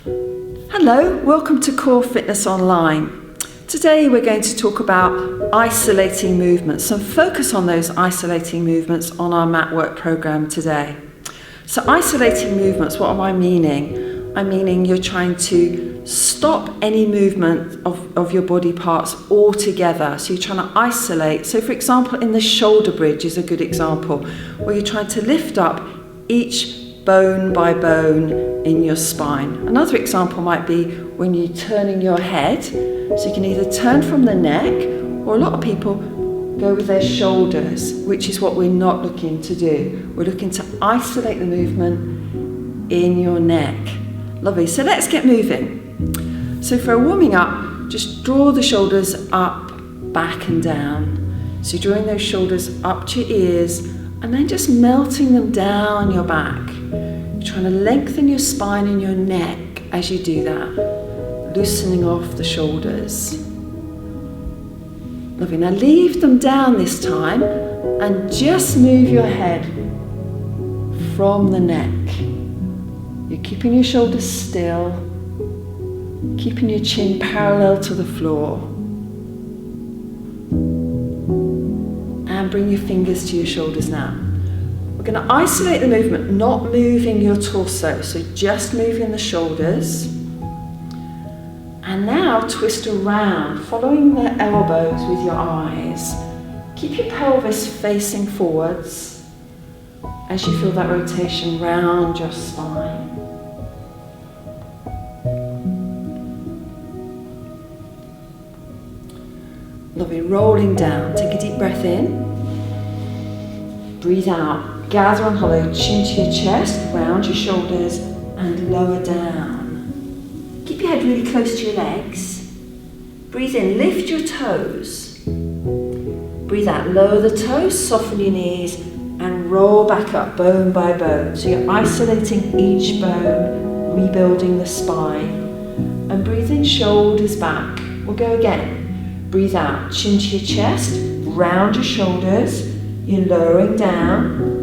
Hello, welcome to Corefitness Online. Today we're going to talk about isolating movements, so focus on those isolating movements on our mat work program today. So isolating movements, what am I meaning? I'm meaning you're trying to stop any movement of your body parts altogether. So you're trying to isolate. So for example, in the shoulder bridge is a good example, where you're trying to lift up each bone by bone in your spine. Another example might be when you're turning your head. So you can either turn from the neck, or a lot of people go with their shoulders, which is what we're not looking to do. We're looking to isolate the movement in your neck. Lovely, so let's get moving. So for warming up, just draw the shoulders up, back and down. So you're drawing those shoulders up to your ears and then just melting them down your back. You're trying to lengthen your spine and your neck as you do that, loosening off the shoulders. Lovely, now leave them down this time and just move your head from the neck. You're keeping your shoulders still, keeping your chin parallel to the floor. And bring your fingers to your shoulders now. We're going to isolate the movement, not moving your torso, so just moving the shoulders. And now twist around, following the elbows with your eyes. Keep your pelvis facing forwards as you feel that rotation round your spine. Lovely, rolling down. Take a deep breath in. Breathe out. Gather on hollow, chin to your chest, round your shoulders and lower down. Keep your head really close to your legs. Breathe in, lift your toes. Breathe out, lower the toes, soften your knees and roll back up bone by bone. So you're isolating each bone, rebuilding the spine. And breathe in, shoulders back. We'll go again. Breathe out, chin to your chest, round your shoulders. You're lowering down.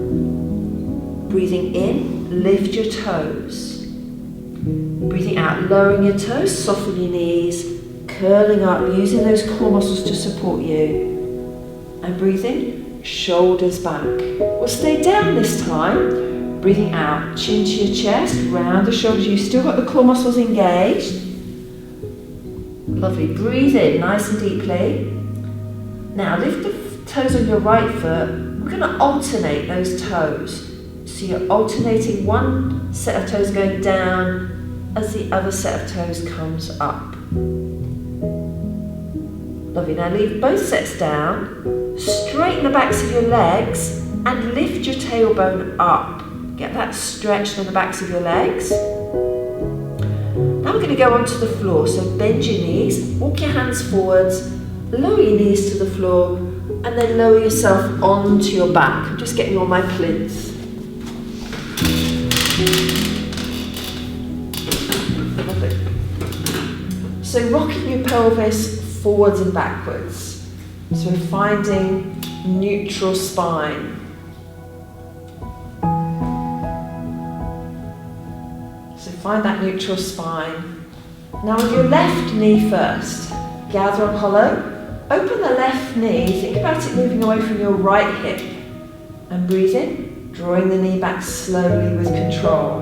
Breathing in, lift your toes. Breathing out, lowering your toes, soften your knees, curling up, using those core muscles to support you. And breathe in, shoulders back. We'll stay down this time. Breathing out, chin to your chest, round the shoulders. You've still got the core muscles engaged. Lovely, breathe in nice and deeply. Now lift the toes on your right foot. We're going to alternate those toes. So you're alternating one set of toes going down as the other set of toes comes up. Lovely, now leave both sets down. Straighten the backs of your legs and lift your tailbone up. Get that stretched on the backs of your legs. Now we're going to go onto the floor. So bend your knees, walk your hands forwards, lower your knees to the floor, and then lower yourself onto your back. I'm just getting on my plinth. So rocking your pelvis forwards and backwards. So we're finding neutral spine. So find that neutral spine. Now with your left knee first. Gather on hollow. Open the left knee, think about it moving away from your right hip. And breathe in, drawing the knee back slowly with control.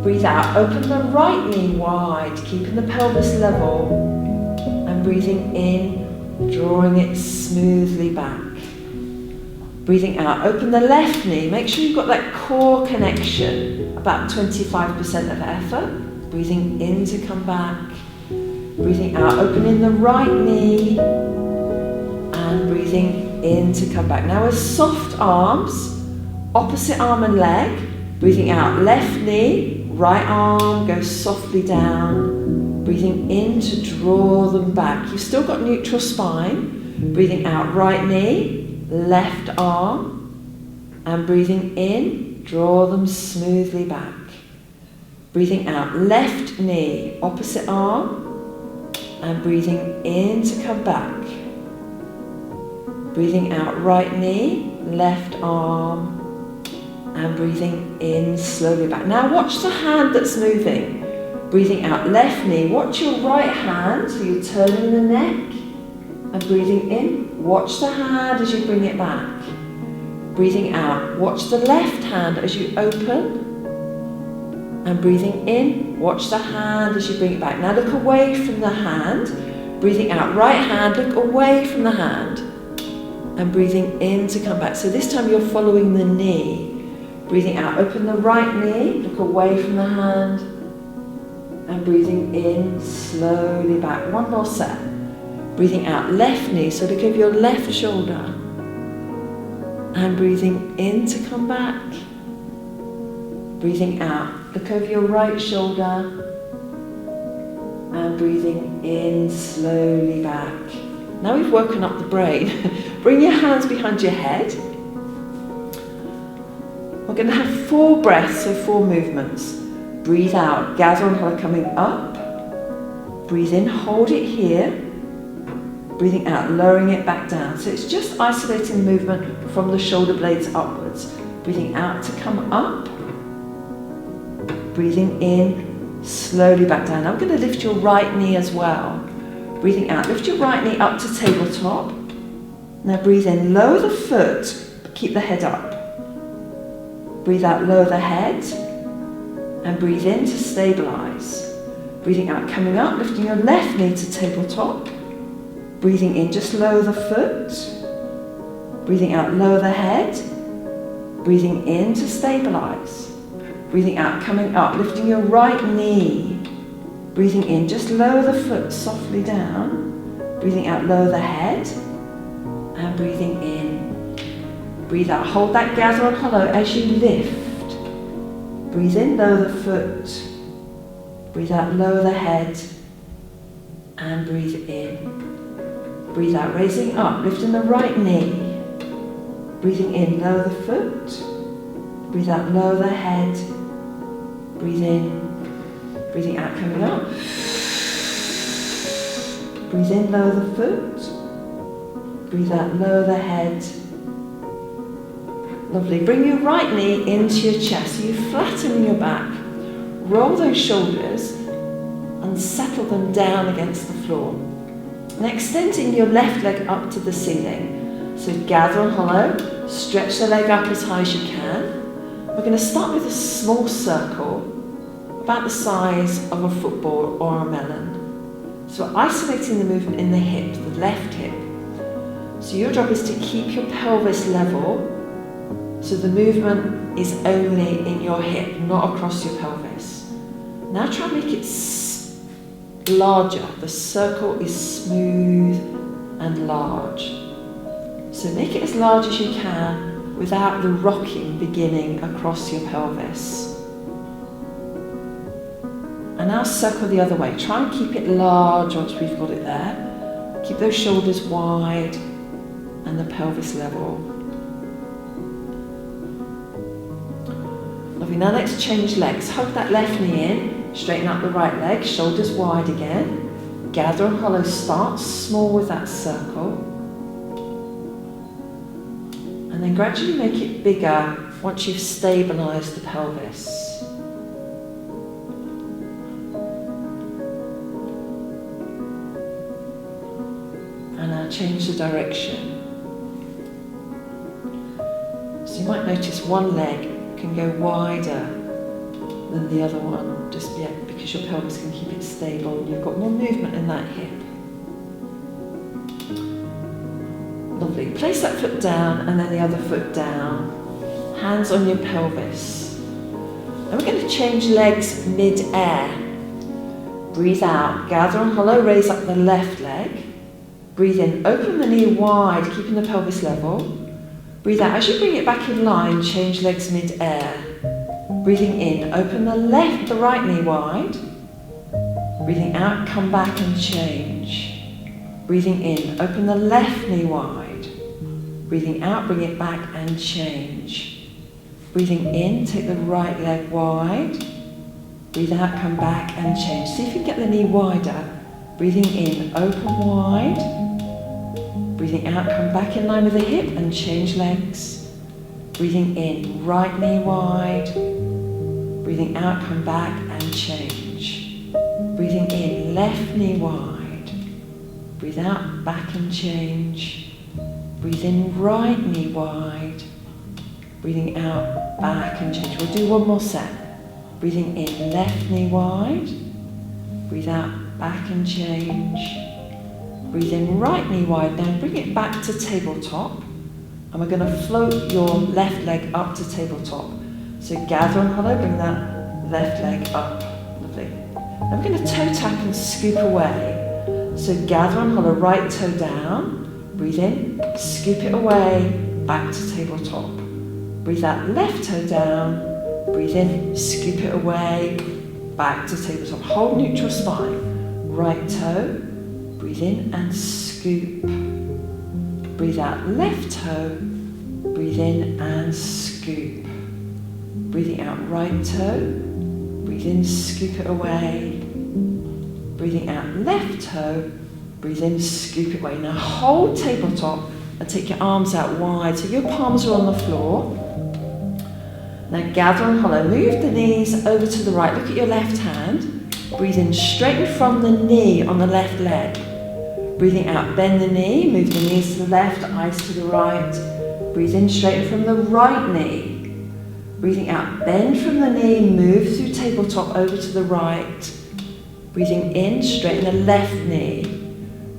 Breathe out, open the right knee wide, keeping the pelvis level. And breathing in, drawing it smoothly back. Breathing out, open the left knee, make sure you've got that core connection, about 25% of effort. Breathing in to come back. Breathing out, opening the right knee. And breathing in to come back. Now with soft arms, opposite arm and leg. Breathing out, left knee, right arm, go softly down. Breathing in to draw them back. You've still got neutral spine. Breathing out, right knee, left arm. And breathing in, draw them smoothly back. Breathing out, left knee, opposite arm. And breathing in to come back. Breathing out, right knee, left arm, and breathing in slowly back. Now watch the hand that's moving. Breathing out, left knee. Watch your right hand, so you're turning the neck. And breathing in, watch the hand as you bring it back. Breathing out, watch the left hand as you open. And breathing in, watch the hand as you bring it back. Now look away from the hand. Breathing out, right hand, look away from the hand. And breathing in to come back. So this time you're following the knee. Breathing out, open the right knee, look away from the hand. And breathing in, slowly back. One more set. Breathing out, left knee, so look over your left shoulder. And breathing in to come back. Breathing out, look over your right shoulder. And breathing in, slowly back. Now we've woken up the brain. Bring your hands behind your head. We're going to have 4 breaths, so 4 movements. Breathe out, gather and hollow coming up. Breathe in, hold it here. Breathing out, lowering it back down. So it's just isolating the movement from the shoulder blades upwards. Breathing out to come up. Breathing in, slowly back down. I'm going to lift your right knee as well. Breathing out, lift your right knee up to tabletop. Now breathe in, lower the foot, keep the head up. Breathe out, lower the head. And breathe in to stabilize. Breathing out, coming up, lifting your left knee to tabletop. Breathing in, just lower the foot. Breathing out, lower the head. Breathing in to stabilize. Breathing out, coming up, lifting your right knee. Breathing in, just lower the foot softly down. Breathing out, lower the head. And breathing in. Breathe out, hold that gather and hollow as you lift. Breathe in, lower the foot. Breathe out, lower the head. And breathe in. Breathe out, raising up, lifting the right knee. Breathing in, lower the foot. Breathe out, lower the head. Breathe in. Breathing out, coming up. Breathe in, lower the foot. Breathe out, lower the head. Lovely. Bring your right knee into your chest. So you flatten your back. Roll those shoulders and settle them down against the floor. And extending your left leg up to the ceiling. So gather and hollow. Stretch the leg up as high as you can. We're going to start with a small circle, about the size of a football or a melon. So we're isolating the movement in the hip, the left hip. So your job is to keep your pelvis level, so the movement is only in your hip, not across your pelvis. Now try and make it larger. The circle is smooth and large. So make it as large as you can without the rocking beginning across your pelvis. And now circle the other way. Try and keep it large once we've got it there. Keep those shoulders wide and the pelvis level. Lovely. Now let's change legs. Hug that left knee in. Straighten up the right leg. Shoulders wide again. Gather and hollow. Start small with that circle. And then gradually make it bigger once you've stabilised the pelvis. And now change the direction. So you might notice one leg can go wider than the other one, just because your pelvis can keep it stable and you've got more movement in that hip. Lovely. Place that foot down and then the other foot down. Hands on your pelvis. And we're going to change legs mid-air. Breathe out, gather and hollow, raise up the left leg. Breathe in, open the knee wide, keeping the pelvis level. Breathe out, as you bring it back in line, change legs mid-air. Breathing in, open the right knee wide. Breathing out, come back and change. Breathing in, open the left knee wide. Breathing out, bring it back and change. Breathing in, take the right leg wide. Breathe out, come back and change. See if you can get the knee wider. Breathing in, open wide. Breathing out, come back in line with the hip and change legs. Breathing in, right knee wide. Breathing out, come back and change. Breathing in, left knee wide. Breathe out, back and change. Breathe in, right knee wide. Breathing out, back and change. We'll do one more set. Breathing in, left knee wide. Breathe out, back and change. Breathe in, right knee wide. Now bring it back to tabletop. And we're going to float your left leg up to tabletop. So gather and hollow, bring that left leg up. Lovely. Now we're going to toe tap and scoop away. So gather and hollow, right toe down. Breathe in, scoop it away, back to tabletop. Breathe that left toe down. Breathe in, scoop it away, back to tabletop. Hold neutral spine. Right toe. Breathe in and scoop. Breathe out left toe. Breathe in and scoop. Breathing out right toe. Breathe in, scoop it away. Breathing out left toe. Breathe in, scoop it away. Now hold tabletop and take your arms out wide so your palms are on the floor. Now gather and hollow. Move the knees over to the right. Look at your left hand. Breathe in, straighten from the knee on the left leg. Breathing out, bend the knee. Move the knees to the left, eyes to the right. Breathe in, straighten from the right knee. Breathing out, bend from the knee. Move through tabletop over to the right. Breathing in, straighten the left knee.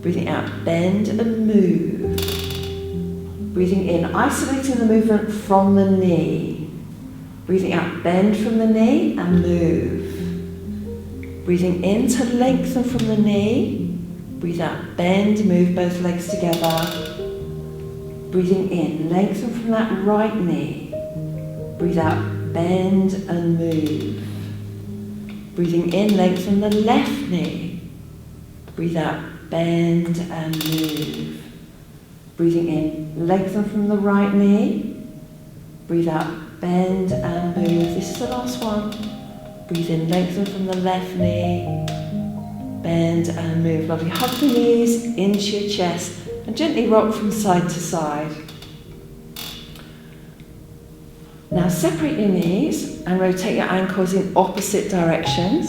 Breathing out, bend and move. Breathing in, isolating the movement from the knee. Breathing out, bend from the knee and move. Breathing in to lengthen from the knee. Breathe out, bend, move both legs together. Breathing in, lengthen from that right knee. Breathe out, bend and move. Breathing in, lengthen the left knee. Breathe out, bend and move. Breathing in, lengthen from the right knee. Breathe out, bend and move. This is the last one. Breathe in, lengthen from the left knee. Bend and move. Lovely. Hug the knees into your chest and gently rock from side to side. Now separate your knees and rotate your ankles in opposite directions.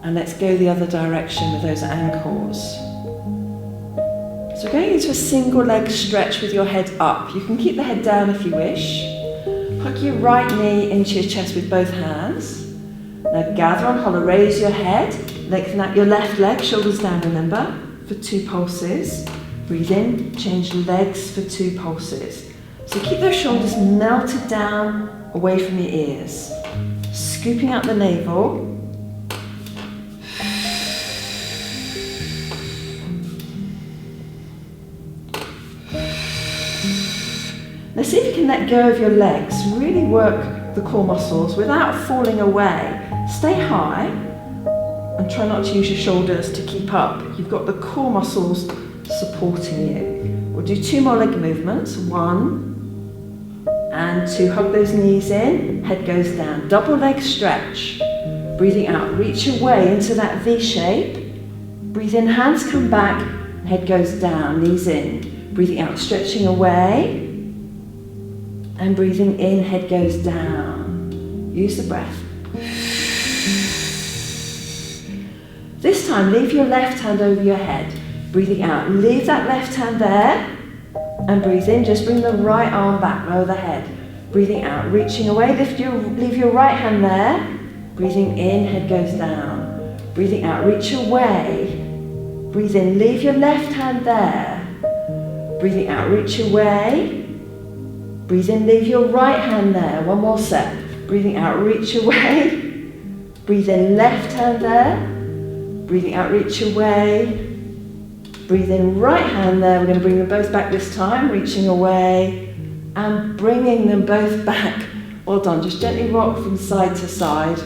And let's go the other direction with those ankles. So we're going into a single leg stretch with your head up. You can keep the head down if you wish. Hug your right knee into your chest with both hands. Now gather and hollow, raise your head, lengthen out your left leg, shoulders down, remember, for 2 pulses. Breathe in, change legs for 2 pulses. So keep those shoulders melted down away from your ears. Scooping out the navel. Now see if you can let go of your legs, really work the core muscles without falling away. Stay high and try not to use your shoulders to keep up. You've got the core muscles supporting you. We'll do 2 more leg movements. 1 and 2. Hug those knees in, head goes down. Double leg stretch. Breathing out, reach away into that V shape. Breathe in, hands come back, head goes down, knees in. Breathing out, stretching away. And breathing in, head goes down. Use the breath. This time, leave your left hand over your head. Breathing out, leave that left hand there. And breathe in, just bring the right arm back, lower the head. Breathing out, reaching away, leave your right hand there. Breathing in, head goes down. Breathing out, reach away. Breathe in, leave your left hand there. Breathing out, reach away. Breathe in, leave your right hand there. 1 more set. Breathing out, reach away. Breathe in, left hand there. Breathing out, reach away. Breathe in, right hand there. We're going to bring them both back this time, reaching away and bringing them both back. Well done. Just gently rock from side to side.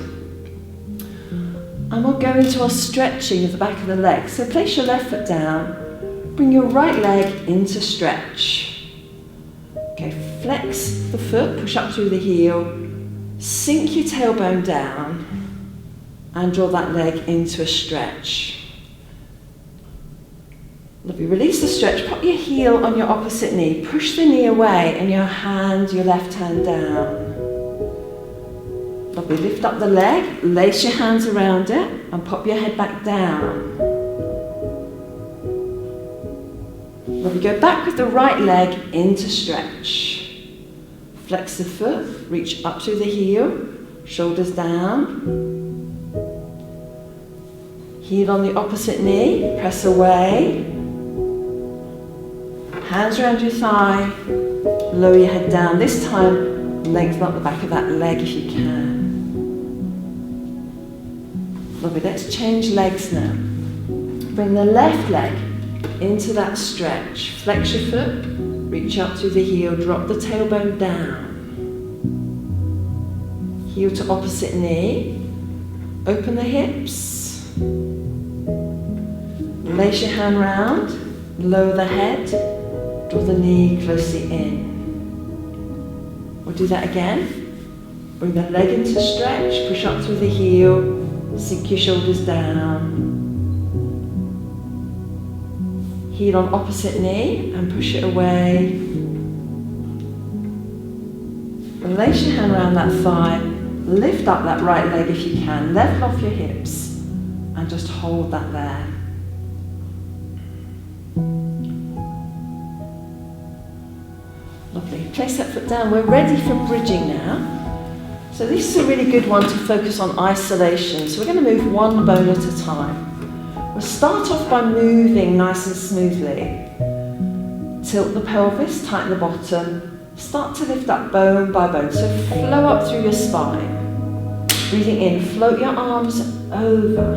And we'll go into our stretching of the back of the legs. So place your left foot down. Bring your right leg into stretch. Okay, flex the foot, push up through the heel. Sink your tailbone down and draw that leg into a stretch. Lovely. Release the stretch. Pop your heel on your opposite knee. Push the knee away and your left hand down. Lovely, lift up the leg, lace your hands around it and pop your head back down. Lovely, go back with the right leg into stretch. Flex the foot, reach up through the heel, shoulders down. Heel on the opposite knee, press away. Hands around your thigh, lower your head down. This time, lengthen up the back of that leg if you can. Lovely, let's change legs now. Bring the left leg into that stretch. Flex your foot, reach up through the heel, drop the tailbone down. Heel to opposite knee. Open the hips. Lace your hand round, lower the head, draw the knee closely in. We'll do that again. Bring the leg into stretch, push up through the heel, sink your shoulders down. Heel on opposite knee and push it away. Lace your hand around that thigh, lift up that right leg if you can, level off your hips and just hold that there. Lovely, place that foot down. We're ready for bridging now. So this is a really good one to focus on isolation. So we're going to move one bone at a time. We'll start off by moving nice and smoothly. Tilt the pelvis, tighten the bottom. Start to lift up bone by bone. So flow up through your spine. Breathing in, float your arms over.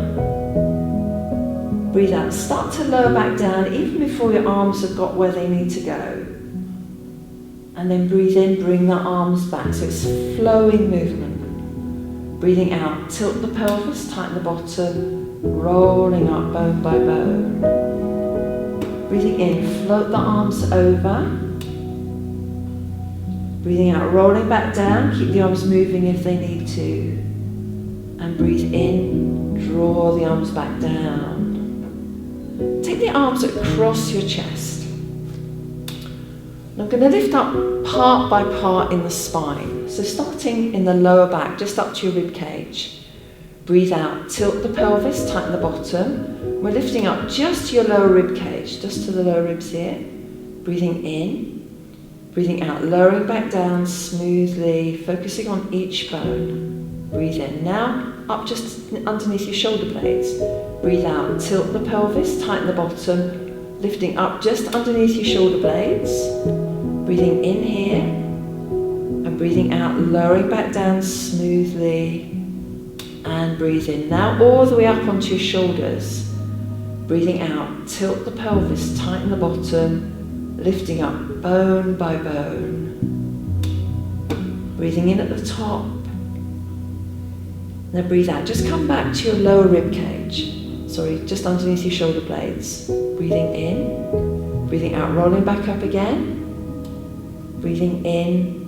Breathe out, start to lower back down even before your arms have got where they need to go. And then breathe in, bring the arms back. So it's flowing movement. Breathing out, tilt the pelvis, tighten the bottom, rolling up bone by bone. Breathing in, float the arms over. Breathing out, rolling back down, keep the arms moving if they need to. And breathe in, draw the arms back down. Take the arms across your chest. I'm going to lift up part by part in the spine. So starting in the lower back, just up to your rib cage. Breathe out, tilt the pelvis, tighten the bottom. We're lifting up just to your lower rib cage, just to the lower ribs here. Breathing in, breathing out, lowering back down smoothly, focusing on each bone. Breathe in. Now, up just underneath your shoulder blades. Breathe out, tilt the pelvis, tighten the bottom. Lifting up just underneath your shoulder blades. Breathing in here and breathing out, lowering back down smoothly and breathe in. Now all the way up onto your shoulders. Breathing out, tilt the pelvis, tighten the bottom, lifting up bone by bone. Breathing in at the top. Now breathe out, just come back to your lower rib cage. Sorry, just underneath your shoulder blades. Breathing in, breathing out, rolling back up again. Breathing in,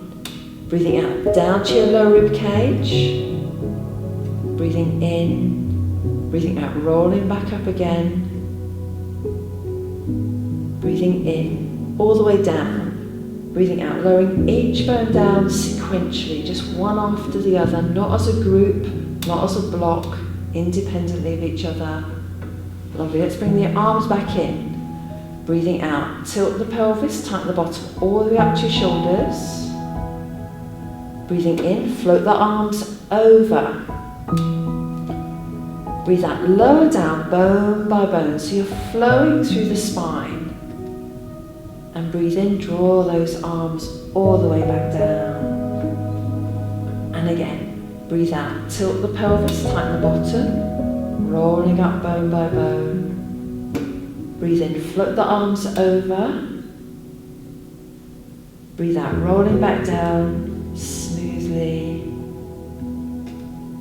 breathing out, down to your lower rib cage. Breathing in, breathing out, rolling back up again. Breathing in, all the way down. Breathing out, lowering each bone down sequentially, just one after the other, not as a group, not as a block, independently of each other. Lovely, let's bring the arms back in. Breathing out, tilt the pelvis, tighten the bottom all the way up to your shoulders. Breathing in, float the arms over. Breathe out, lower down bone by bone, so you're flowing through the spine. And breathe in, draw those arms all the way back down. And again, breathe out, tilt the pelvis, tighten the bottom, rolling up bone by bone. Breathe in, float the arms over. Breathe out, rolling back down smoothly.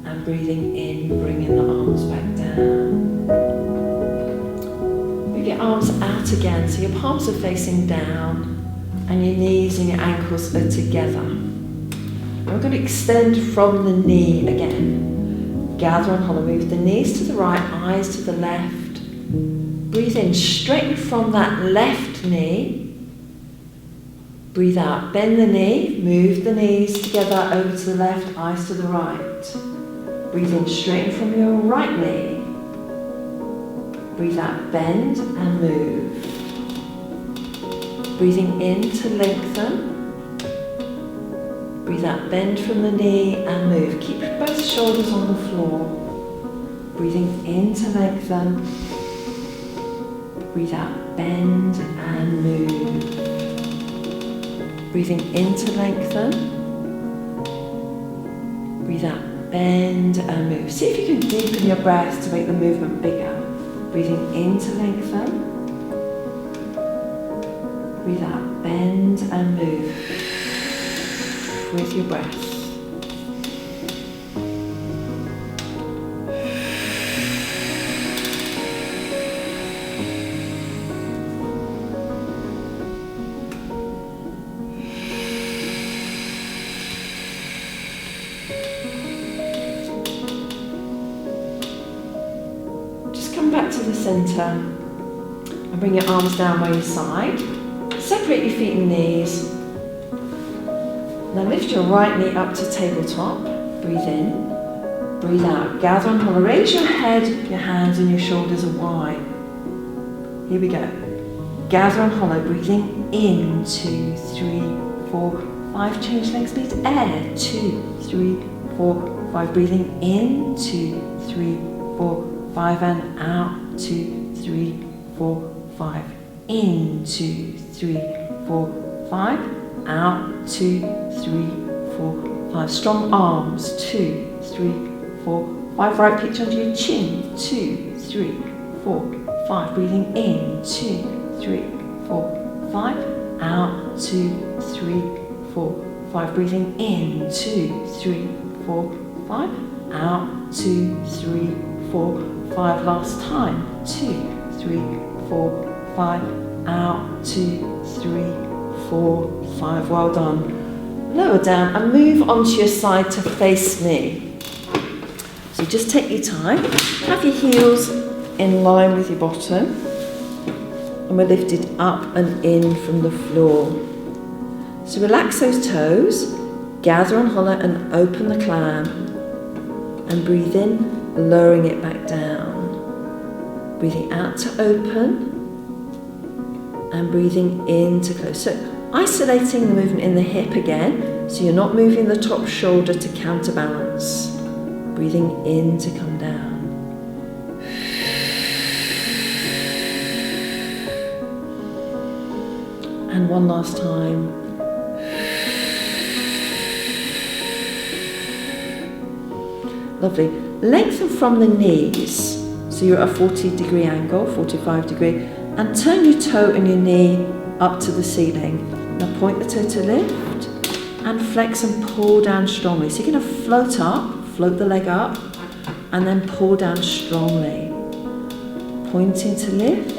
And breathing in, bringing the arms back down. Move your arms out again, so your palms are facing down and your knees and your ankles are together. We're going to extend from the knee again. Gather and hollow, move the knees to the right, eyes to the left. Breathe in, straighten from that left knee. Breathe out, bend the knee, move the knees together over to the left, eyes to the right. Breathe in, straighten from your right knee. Breathe out, bend and move. Breathing in to lengthen. Breathe out, bend from the knee and move. Keep both shoulders on the floor. Breathing in to lengthen. Breathe out, bend and move. Breathing in to lengthen. Breathe out, bend and move. See if you can deepen your breath to make the movement bigger. Breathing in to lengthen. Breathe out, bend and move with your breath. Just come back to the centre and bring your arms down by your side. Separate your feet and knees. Now lift your right knee up to tabletop. Breathe in. Breathe out. Gather and hollow. Raise your head, your hands and your shoulders are wide. Here we go. Gather and hollow. Breathing in. 2, 3, 4, 5. Change legs, please. Air. 2, 3, 4, 5. Breathing in. 2, 3, 4, 5. And out. 2, 3, 4, 5. In. 2, 3, 4, 5. Out. 2, 3, 4, 5. Strong arms. 2, 3, 4, 5. Right pitch under your chin. 2, 3, 4, 5. Breathing in. 2, 3, 4, 5. Out. 2, 3, 4, 5. Breathing in. 2, 3, 4, 5. Out. 2, 3, 4, 5. Last time. 2, 3, 4, 5. Out. 2, 3, 4, 5. Well done. Lower down and move onto your side to face me. So just take your time. Have your heels in line with your bottom. And we're lifted up and in from the floor. So relax those toes. Gather and hollow and open the clam. And breathe in, lowering it back down. Breathing out to open. And breathing in to close. So isolating the movement in the hip again, so you're not moving the top shoulder to counterbalance. Breathing in to come down. And one last time. Lovely. Lengthen from the knees, so you're at a 40-degree angle, 45-degree, and turn your toe and your knee up to the ceiling. Now point the toe to lift and flex and pull down strongly. So you're going to float up, float the leg up, and then pull down strongly. Pointing to lift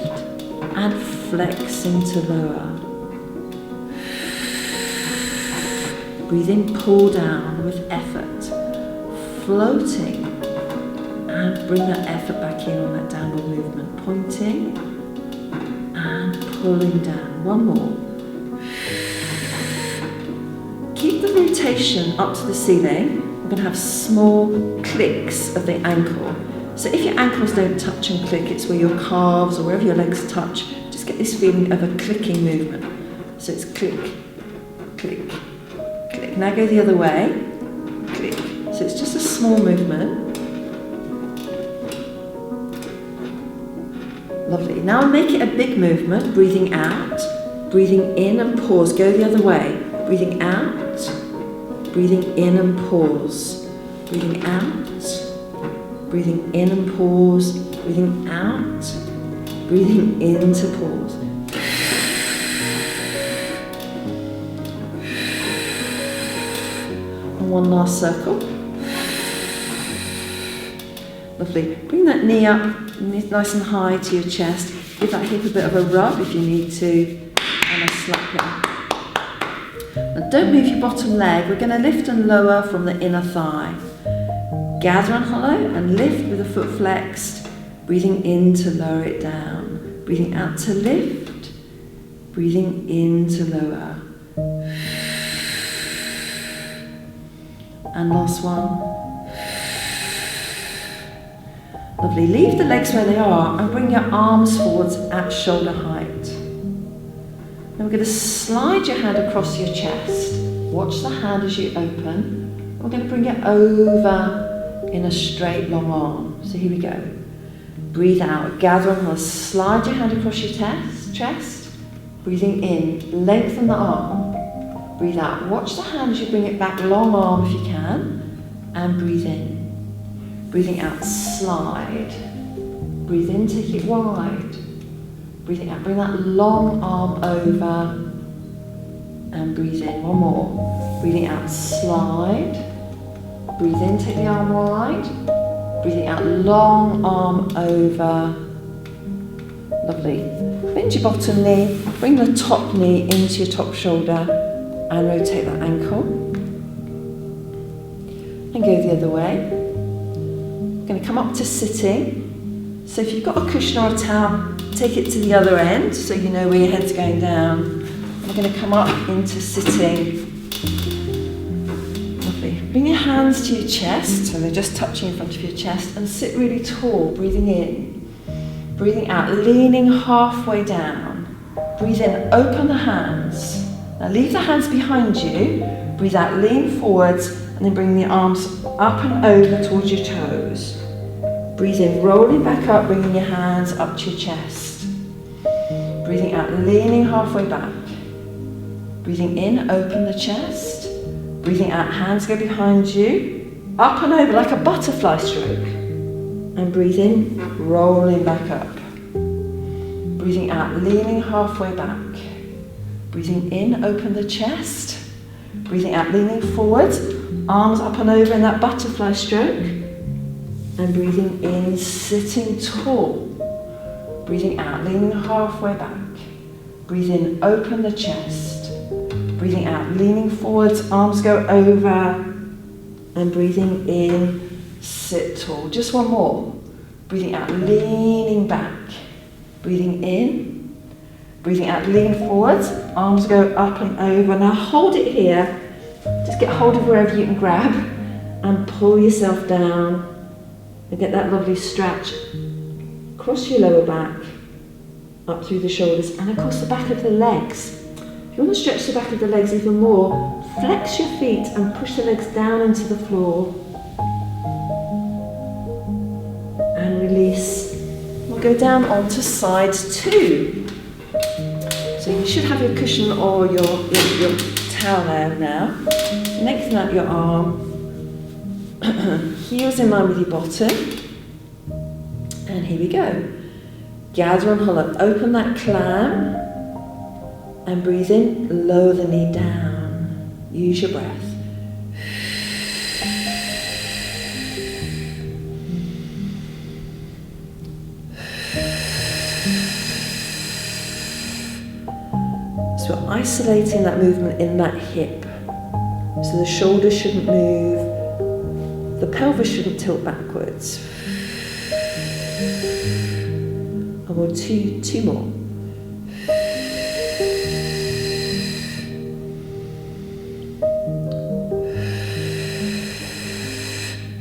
and flexing to lower. Breathe in, pull down with effort. Floating and bring that effort back in on that downward movement. Pointing and pulling down. One more. Keep the rotation up to the ceiling. We're going to have small clicks of the ankle. So if your ankles don't touch and click, it's where your calves or wherever your legs touch. Just get this feeling of a clicking movement. So it's click, click, click. Now go the other way. Click. So it's just a small movement. Lovely. Now make it a big movement. Breathing out, breathing in and pause. Go the other way. Breathing out, breathing in and pause. Breathing out, breathing in and pause. Breathing out, breathing in to pause. And one last circle. Lovely. Bring that knee up nice and high to your chest. Give that hip a bit of a rub if you need to, and a slap it. Now don't move your bottom leg. We're going to lift and lower from the inner thigh. Gather and hollow and lift with the foot flexed. Breathing in to lower it down. Breathing out to lift. Breathing in to lower. And last one. Lovely. Leave the legs where they are and bring your arms forwards at shoulder height. Now we're going to slide your hand across your chest. Watch the hand as you open. We're going to bring it over in a straight long arm. So here we go. Breathe out. Gather on. Slide your hand across your chest. Breathing in. Lengthen the arm. Breathe out. Watch the hand as you bring it back. Long arm if you can. And breathe in. Breathing out. Slide. Breathe in. Take it wide. Breathing out, bring that long arm over and breathe in. One more. Breathing out, slide. Breathe in, take the arm wide. Breathing out, long arm over. Lovely. Bend your bottom knee, bring the top knee into your top shoulder and rotate that ankle. And go the other way. We're going to come up to sitting. So if you've got a cushion or a towel, take it to the other end so you know where your head's going down. We're going to come up into sitting. Lovely. Bring your hands to your chest, so they're just touching in front of your chest, and sit really tall, breathing in. Breathing out, leaning halfway down. Breathe in, open the hands. Now leave the hands behind you. Breathe out, lean forwards, and then bring the arms up and over towards your toes. Breathe in, rolling back up, bringing your hands up to your chest. Breathing out, leaning halfway back. Breathing in, open the chest. Breathing out, hands go behind you. Up and over like a butterfly stroke. And breathe in, rolling back up. Breathing out, leaning halfway back. Breathing in, open the chest. Breathing out, leaning forward. Arms up and over in that butterfly stroke. And breathing in, sitting tall. Breathing out, leaning halfway back. Breathe in, open the chest. Breathing out, leaning forwards, arms go over. And breathing in, sit tall. Just one more. Breathing out, leaning back. Breathing in. Breathing out, lean forwards, arms go up and over. Now hold it here. Just get hold of wherever you can grab and pull yourself down. And get that lovely stretch across your lower back, up through the shoulders, and across the back of the legs. If you want to stretch the back of the legs even more, flex your feet and push the legs down into the floor. And release. We'll go down onto side 2. So you should have your cushion or your towel there now. Lengthen out your arm. Heels in line with your bottom. And here we go. Gather and hollow. Open that clam. And breathe in. Lower the knee down. Use your breath. So we're isolating that movement in that hip. So the shoulders shouldn't move. The pelvis shouldn't tilt backwards. And we'll do two more.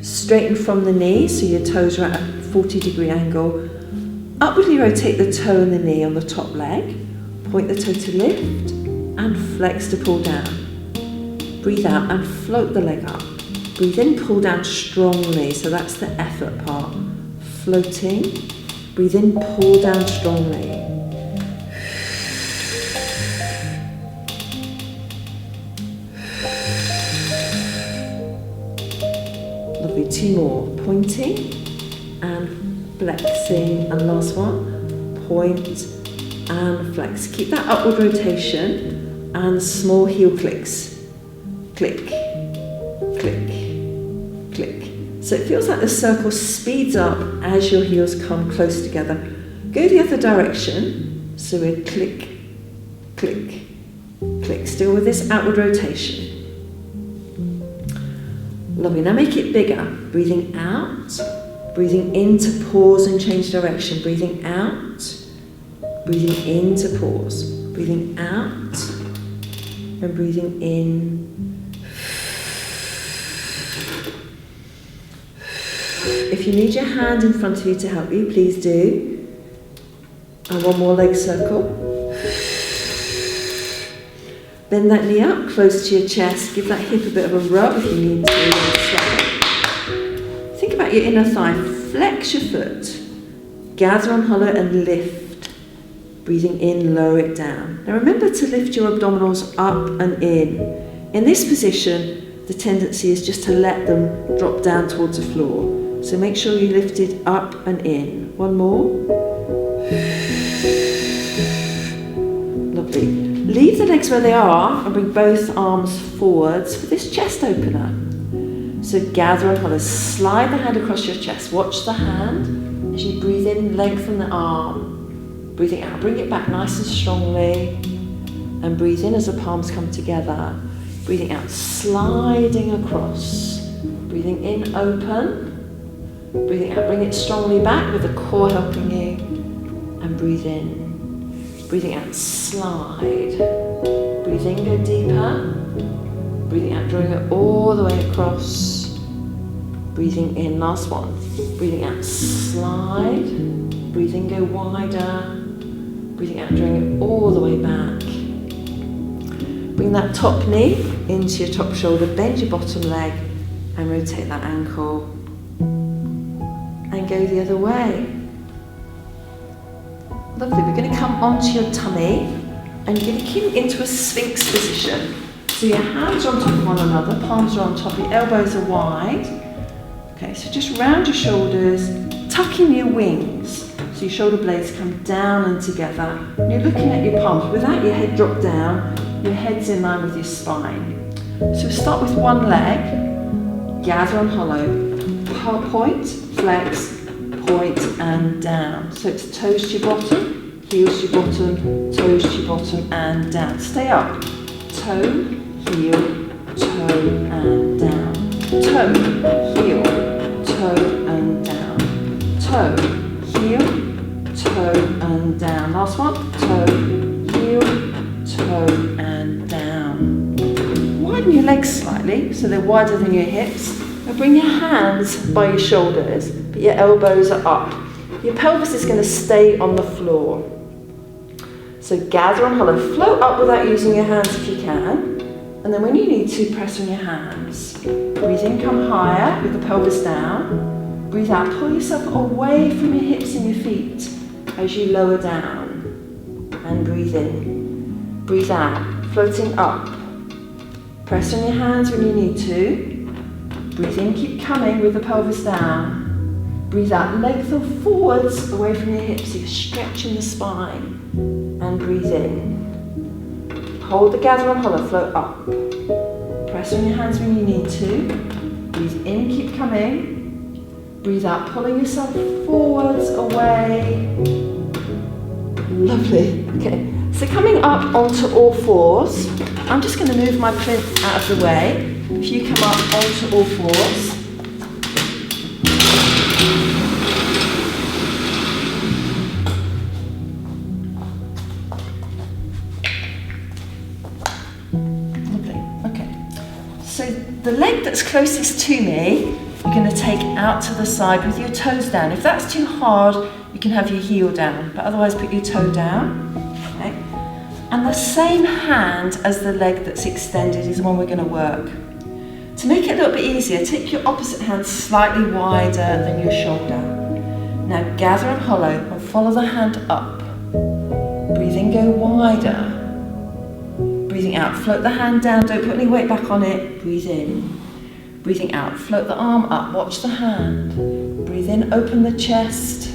Straighten from the knee, so your toes are at a 40-degree angle. Upwardly rotate the toe and the knee on the top leg. Point the toe to lift and flex to pull down. Breathe out and float the leg up. Breathe in, pull down strongly, so that's the effort part. Floating. Breathe in, pull down strongly. Lovely, two more. Pointing and flexing, and last one. Point and flex. Keep that upward rotation and small heel clicks. Click, click, click. So it feels like the circle speeds up as your heels come close together. Go the other direction. So we're click, click, click. Still with this outward rotation. Lovely. Now make it bigger. Breathing out. Breathing in to pause and change direction. Breathing out. Breathing in to pause. Breathing out. And breathing in. If you need your hand in front of you to help you, please do. And one more leg circle. Bend that knee up close to your chest. Give that hip a bit of a rub if you need to. Think about your inner thigh. Flex your foot. Gather on hollow and lift. Breathing in, lower it down. Now remember to lift your abdominals up and in. In this position, the tendency is just to let them drop down towards the floor. So make sure you lift it up and in. One more. Lovely. Leave the legs where they are and bring both arms forwards for this chest opener. So gather on hollow. Slide the hand across your chest. Watch the hand. As you breathe in, lengthen the arm. Breathing out, bring it back nice and strongly. And breathe in as the palms come together. Breathing out, sliding across. Breathing in, open. Breathing out, bring it strongly back with the core helping you. And breathe in. Breathing out, slide. Breathe in, go deeper. Breathing out, drawing it all the way across. Breathing in, last one. Breathing out, slide. Breathe in, go wider. Breathing out, drawing it all the way back. Bring that top knee into your top shoulder, bend your bottom leg and rotate that ankle. And go the other way. Lovely, we're going to come onto your tummy and you're going to keep into a sphinx position. So your hands are on top of one another, palms are on top, your elbows are wide. Okay, so just round your shoulders, tuck in your wings. So your shoulder blades come down and together. And you're looking at your palms without your head dropped down. Your head's in line with your spine. So start with one leg. Gather on hollow. Point, flex, point and down. So it's toes to your bottom, heels to your bottom, toes to your bottom and down. Stay up. Toe, heel, toe and down. Toe, heel, toe and down. Toe, heel, toe and down. Last one. Toe, heel, toe and down. Widen your legs slightly so they're wider than your hips. Now bring your hands by your shoulders, but your elbows are up. Your pelvis is going to stay on the floor. So gather on hollow. Float up without using your hands if you can. And then when you need to, press on your hands. Breathe in, come higher with the pelvis down. Breathe out, pull yourself away from your hips and your feet as you lower down. And breathe in. Breathe out, floating up. Press on your hands when you need to. Breathe in, keep coming with the pelvis down. Breathe out, lengthen forwards away from your hips, so you're stretching the spine. And breathe in. Hold the gather on hollow, float up. Press on your hands when you need to. Breathe in, keep coming. Breathe out, pulling yourself forwards, away. Lovely. Okay, so coming up onto all fours, I'm just going to move my plinth out of the way. If you come up onto all fours. So the leg that's closest to me, you're going to take out to the side with your toes down. If that's too hard, you can have your heel down, but otherwise put your toe down. Okay? And the same hand as the leg that's extended is the one we're going to work. To make it a little bit easier, take your opposite hand slightly wider than your shoulder. Now gather on hollow and follow the hand up. Breathe in, go wider. Breathing out, float the hand down, don't put any weight back on it. Breathe in. Breathing out, float the arm up, watch the hand. Breathe in, open the chest.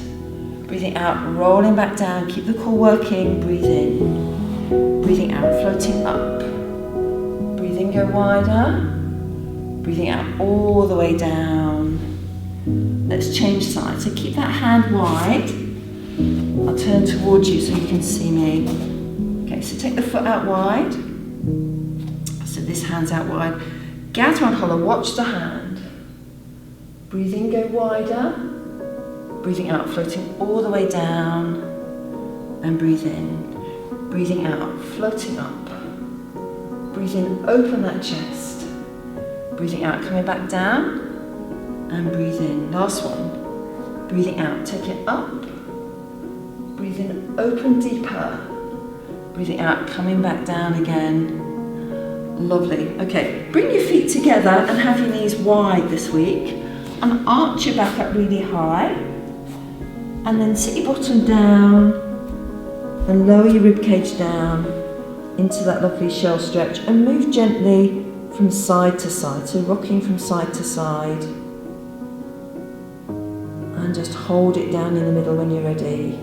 Breathing out, rolling back down, keep the core working. Breathe in. Breathing out, floating up. Breathe in, go wider. Breathing out all the way down. Let's change sides. So keep that hand wide. I'll turn towards you so you can see me. Okay, so take the foot out wide. So this hand's out wide. Gather on hollow, watch the hand. Breathe in, go wider. Breathing out, floating all the way down. And breathe in. Breathing out, floating up. Breathe in, open that chest. Breathing out, coming back down. And breathe in. Last one. Breathing out, take it up. Breathe in, open deeper. Breathing out, coming back down again. Lovely. Okay, bring your feet together and have your knees wide this week. And arch your back up really high. And then sit your bottom down. And lower your ribcage down into that lovely shell stretch. And move gently from side to side. So rocking from side to side. And just hold it down in the middle when you're ready.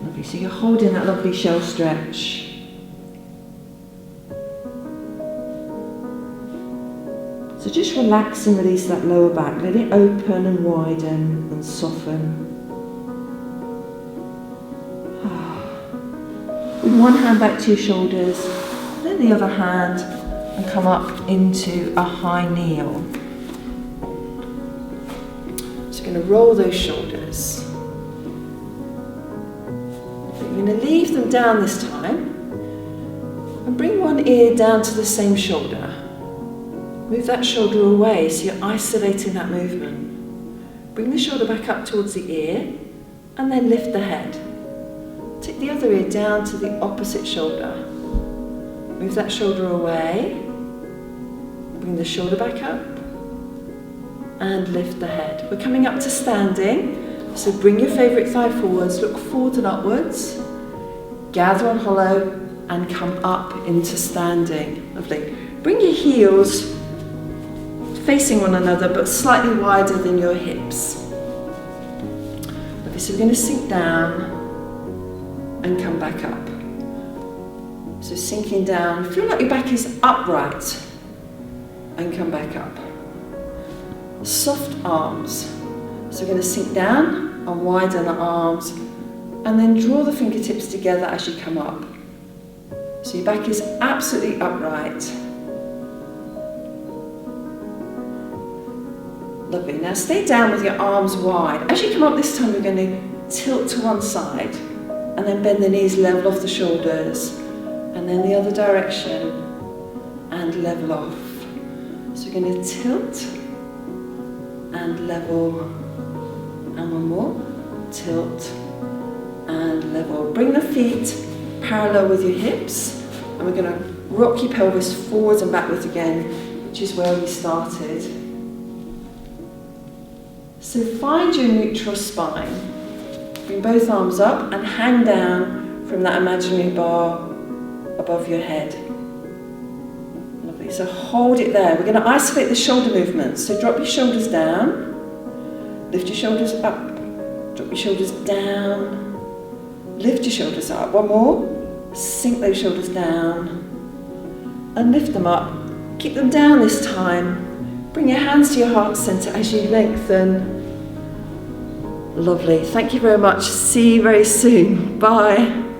Lovely, so you're holding that lovely shell stretch. So just relax and release that lower back. Let it open and widen and soften. With one hand back to your shoulders, then the other hand, and come up into a high kneel. So you're going to roll those shoulders. You're going to leave them down this time and bring one ear down to the same shoulder. Move that shoulder away so you're isolating that movement. Bring the shoulder back up towards the ear and then lift the head. Take the other ear down to the opposite shoulder. Move that shoulder away. Bring the shoulder back up and lift the head. We're coming up to standing, so bring your favourite thigh forwards, look forward and upwards, gather on hollow and come up into standing. Lovely. Bring your heels facing one another but slightly wider than your hips. Lovely. So we're going to sink down and come back up. So sinking down, feel like your back is upright. And come back up. Soft arms. So we're going to sink down and widen the arms and then draw the fingertips together as you come up. So your back is absolutely upright. Lovely. Now stay down with your arms wide. As you come up this time, we're going to tilt to one side and then bend the knees level off the shoulders and then the other direction and level off. So we're going to tilt and level, and one more, tilt and level. Bring the feet parallel with your hips, and we're going to rock your pelvis forwards and backwards again, which is where we started. So find your neutral spine. Bring both arms up and hang down from that imaginary bar above your head. So hold it there. We're going to isolate the shoulder movements. So drop your shoulders down, lift your shoulders up, drop your shoulders down, lift your shoulders up. One more, sink those shoulders down and lift them up. Keep them down this time. Bring your hands to your heart center as you lengthen. Lovely. Thank you very much. See you very soon. Bye.